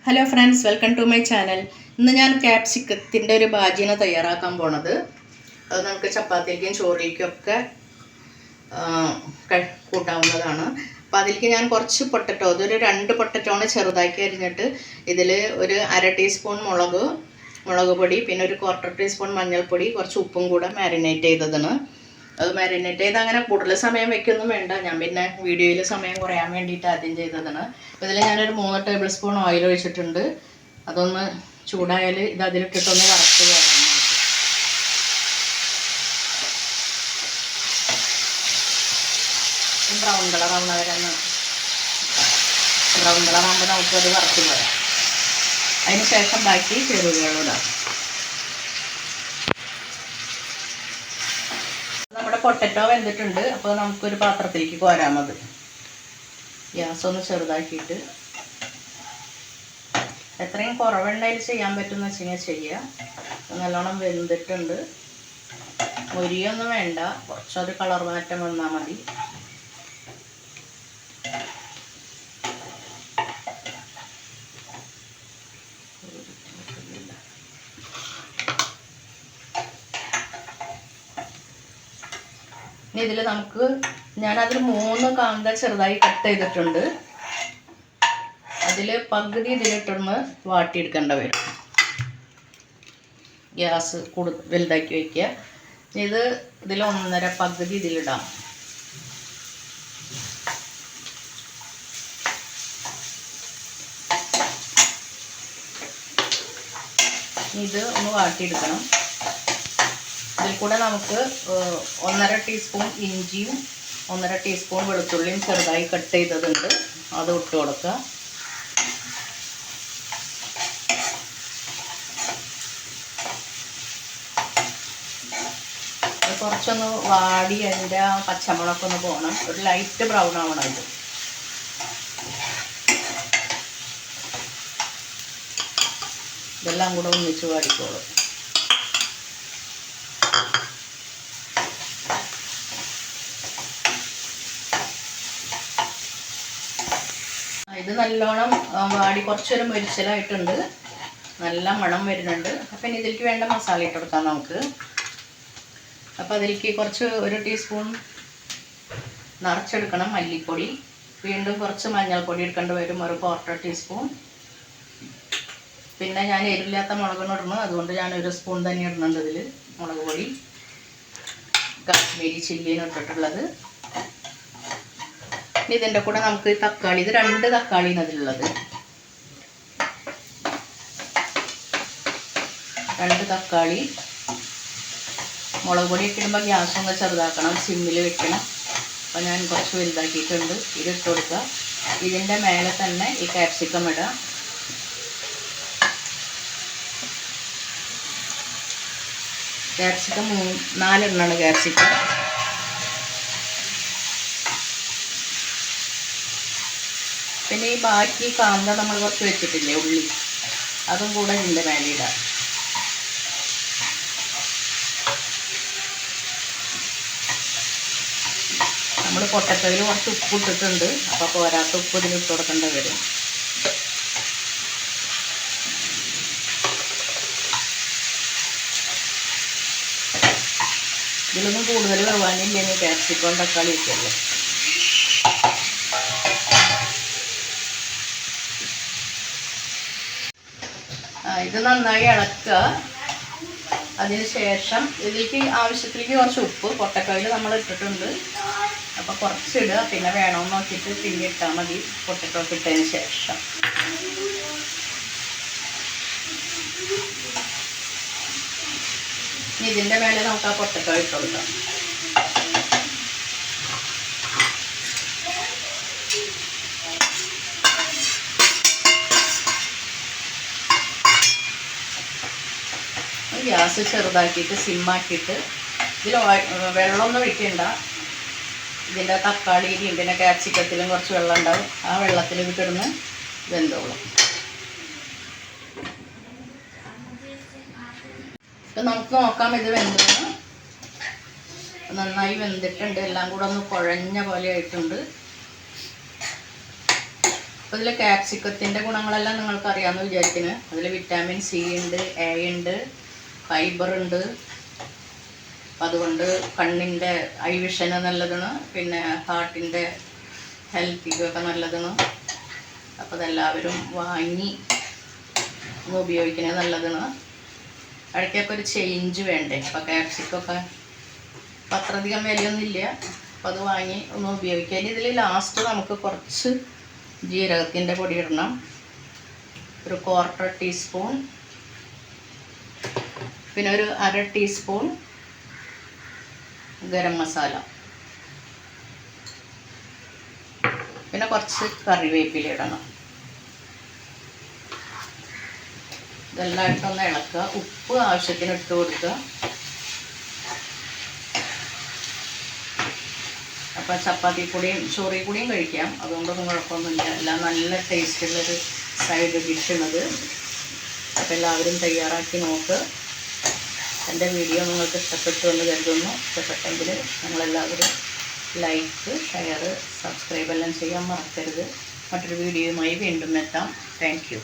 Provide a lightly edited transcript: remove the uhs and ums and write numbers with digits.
Hello friends, welcome to my channel. ഇന്ന് ഞാൻ ക്യാപ്സിക്കത്തിൻ്റെ ഒരു ഭാജിയാണ് തയ്യാറാക്കാൻ പോണത്. അത് നമുക്ക് ചപ്പാത്തിക്കും ചോറിലേക്കും ഒക്കെ കൂട്ടാവുന്നതാണ്. അപ്പോൾ അതിലേക്ക് ഞാൻ കുറച്ച് പൊട്ടറ്റോ, അതൊരു 2 പൊട്ടറ്റോണ് ചെറുതാക്കി അരിഞ്ഞിട്ട് ഇതിൽ ഒരു 1/2 ടീസ്പൂൺ മുളക് പൊടി, പിന്നെ ഒരു 1/4 ടീസ്പൂൺ മഞ്ഞൾപ്പൊടി, കുറച്ച് ഉപ്പും കൂടെ മാരിനേറ്റ് ചെയ്തതാണ്. അത് മാരിനേറ്റ് ചെയ്ത് അങ്ങനെ കൂടുതൽ സമയം വയ്ക്കൊന്നും വേണ്ട. ഞാൻ പിന്നെ വീഡിയോയിൽ സമയം കുറയാൻ വേണ്ടിയിട്ട് ആദ്യം ചെയ്തതാണ്. അപ്പോൾ ഇതിൽ ഞാനൊരു 3 ടേബിൾ സ്പൂൺ ഓയിൽ ഒഴിച്ചിട്ടുണ്ട്. അതൊന്ന് ചൂടായാൽ ഇത് അതിലിട്ടിട്ടൊന്ന് വറുത്ത് പോകാം. ബ്രൗൺ കളറാകുമ്പോൾ നമുക്കത് വറുത്ത് പോരാം. അതിന് ശേഷം ബാക്കി ചേരുവകളിടാം. നമ്മുടെ പൊട്ടറ്റോ വെന്തിട്ടുണ്ട്. അപ്പോൾ നമുക്കൊരു പാത്രത്തിലേക്ക് കോരാം. അത് ഗ്യാസ് ഒന്ന് ചെറുതാക്കിയിട്ട് എത്രയും കുറവെണ്ണയിൽ ചെയ്യാൻ പറ്റുമെന്ന് വെച്ച് കഴിഞ്ഞാൽ ചെയ്യുക. നല്ലോണം വെന്തിട്ടുണ്ട്. മൊരിയൊന്നും വേണ്ട, കുറച്ചൊരു കളർ മാറ്റം വന്നാൽ മതി. ഇനി ഇതിൽ ഞാനതിൽ 3 കാന്ത ചെറുതായി കട്ട് ചെയ്തിട്ടുണ്ട്. അതിൽ പകുതി ഇതിലിട്ടൊന്ന് വാട്ടിയെടുക്കേണ്ട വരും. ഗ്യാസ് വലുതാക്കി വയ്ക്കുക. ഇതിൽ 1.5 പകുതി ഇതിലിടാം. ഇത് ഒന്ന് വാട്ടിയെടുക്കണം. ഇതിൽ കൂടെ നമുക്ക് 1.5 ടീസ്പൂൺ ഇഞ്ചിയും 1.5 ടീസ്പൂൺ വെളുത്തുള്ളിയും ചെറുതായി കട്ട് ചെയ്തതുണ്ട്. അത് ഇട്ട് കൊടുക്കുക. കുറച്ചൊന്ന് വാടി അതിൻ്റെ പച്ചമുളകൊക്കെ ഒന്ന് പോകണം. ഒരു ലൈറ്റ് ബ്രൗൺ ആവണം. ഇത് ഇതെല്ലാം കൂടെ ഒന്നിച്ച് വാടിക്കോളും. ഇത് നല്ലോണം വാടി കുറച്ചൊരു മൊരിച്ചലായിട്ടുണ്ട്. നല്ല മണം വരുന്നുണ്ട്. അപ്പം ഇനി ഇതിലേക്ക് വേണ്ട മസാല ഇട്ട് കൊടുക്കാം നമുക്ക്. അപ്പോൾ അതിലേക്ക് കുറച്ച് 1 ടീസ്പൂൺ നിറച്ചെടുക്കണം മല്ലിപ്പൊടി. വീണ്ടും കുറച്ച് മഞ്ഞൾപ്പൊടി എടുക്കേണ്ടി വരും, ഒരു 1/4 ടീസ്പൂൺ. പിന്നെ ഞാൻ എരിവില്ലാത്ത മുളകാണ് ഇടുന്നത്, അതുകൊണ്ട് ഞാൻ 1 സ്പൂൺ തന്നെ ഇടുന്നുണ്ട് ഇതിൽ മുളക് പൊടി. കാശ്മീരി ചില്ലിയാണ് ഇട്ടിട്ടുള്ളത്. ഇനി ഇതിൻ്റെ കൂടെ നമുക്ക് തക്കാളി, ഇത് 2 തക്കാളിയാണ് അതിലുള്ളത്. 2 തക്കാളി. മുളക് പൊടിയൊക്കെ ഇടുമ്പോൾ ഗ്യാസ് ഒന്ന് ചെറുതാക്കണം, സിമ്മിൽ വെക്കണം. അപ്പോൾ ഞാൻ കുറച്ച് വലുതാക്കിയിട്ടുണ്ട്. ഇതിട്ട് കൊടുക്കുക. ഇതിൻ്റെ മേലെ തന്നെ ഈ ക്യാപ്സിക്കം ഇടുക. ക്യാപ്സിക്കം 4 എണ്ണമാണ് ക്യാപ്സിക്കം. പിന്നെ ഈ ബാക്കി കാന്ത നമ്മൾ കുറച്ച് വെച്ചിട്ടില്ലേ, ഉള്ളി, അതും കൂടെ ഇതിൻ്റെ മേലെ ഇടാം. നമ്മൾ പൊട്ടറ്റോയിൽ കുറച്ച് ഉപ്പ് ഇട്ടിട്ടുണ്ട്. അപ്പോൾ പോരാത്ത ഉപ്പ് ഇതിലിട്ട് കൊടുക്കേണ്ടി വരും. ഇതിലൊന്നും കൂടുതൽ വേവാനില്ലെങ്കിൽ ക്യാപ്സിക്കം തക്കാളി ഒക്കെയല്ലേ. ഇത് നന്നായി ഇളക്കുക. അതിന് ശേഷം ഇതിലേക്ക് ആവശ്യത്തിലേക്ക് കുറച്ച് ഉപ്പ് പൊട്ടറ്റോയിൽ നമ്മൾ ഇട്ടിട്ടുണ്ട്. അപ്പോൾ കുറച്ചിടുക, പിന്നെ വേണമെന്ന് നോക്കിയിട്ട് പിന്നെ ഇട്ടാൽ മതി. പൊട്ടറ്റോ ഇട്ടതിന് ശേഷം ഇതിൻ്റെ മേലെ നമുക്ക് ആ പൊട്ടറ്റോ ഇട്ട് കൊടുക്കാം. ഗ്യാസ് ചെറുതാക്കിയിട്ട് സിമ്മാക്കിയിട്ട് ഇതിൽ വെള്ളമൊന്നും ഒഴിക്കണ്ട. ഇതിൻ്റെ തക്കാളിയിലും പിന്നെ ക്യാപ്സിക്കത്തിലും കുറച്ച് വെള്ളം ഉണ്ടാവും. ആ വെള്ളത്തിൽ കിടന്ന് വെന്തോളും. ഇപ്പം നമുക്ക് നോക്കാം ഇത് വെന്തോന്ന്. നന്നായി വെന്തിട്ടുണ്ട്. എല്ലാം കൂടെ ഒന്ന് കുഴഞ്ഞ പോലെ ആയിട്ടുണ്ട്. അപ്പോൾ ഇതിൽ ക്യാപ്സിക്കത്തിൻ്റെ ഗുണങ്ങളെല്ലാം നിങ്ങൾക്ക് അറിയാമെന്ന് വിചാരിക്കുന്നു. അതിൽ വിറ്റാമിൻ സി ഉണ്ട്, എ ഉണ്ട്, ഫൈബർ ഉണ്ട്. അപ്പം അതുകൊണ്ട് കണ്ണിൻ്റെ ഐ വിഷന് നല്ലതാണ്, പിന്നെ ഹാർട്ടിൻ്റെ ഹെൽത്തിക്കൊക്കെ നല്ലതാണ്. അപ്പോൾ അതെല്ലാവരും വാങ്ങി ഒന്ന് ഉപയോഗിക്കുന്നത് നല്ലതാണ്. ഇടയ്ക്കൊക്കെ ഒരു ചേഞ്ച് വേണ്ടേ. അപ്പോൾ ക്യാപ്സിക്കൊക്കെ അപ്പം അത്രയധികം വിലയൊന്നുമില്ല. അപ്പോൾ അത് വാങ്ങി ഒന്ന് ഉപയോഗിക്കുക. ഇതിൽ ലാസ്റ്റ് നമുക്ക് കുറച്ച് ജീരകത്തിൻ്റെ പൊടി ഇടണം, ഒരു 1/4 ടീസ്പൂൺ, പിന്നെ ഒരു 1/2 ടീസ്പൂൺ ഗരം മസാല, പിന്നെ കുറച്ച് കറിവേപ്പില ഇടണം. ഇതെല്ലാം ഇട്ടൊന്ന് ഇളക്കുക. ഉപ്പ് ആവശ്യത്തിന് ഇട്ട് കൊടുക്കുക. അപ്പോൾ ചപ്പാത്തി കൂടിയും ചോറി കൂടിയും കഴിക്കാം, അതുകൊണ്ടൊന്നും കുഴപ്പമൊന്നുമില്ല. എല്ലാം നല്ല ടേസ്റ്റുള്ളൊരു സൈഡ് ഡിഷുള്ളത്. അപ്പോൾ എല്ലാവരും തയ്യാറാക്കി നോക്ക്. എൻ്റെ വീഡിയോ നിങ്ങൾക്ക് ഇഷ്ടപ്പെട്ടു എന്ന് കരുതുന്നു. ഇഷ്ടപ്പെട്ടെങ്കിൽ നിങ്ങളെല്ലാവരും ലൈക്ക്, ഷെയർ, സബ്സ്ക്രൈബ് എല്ലാം ചെയ്യാൻ മറക്കരുത്. മറ്റൊരു വീഡിയോയുമായി വീണ്ടും എത്താം. Thank you.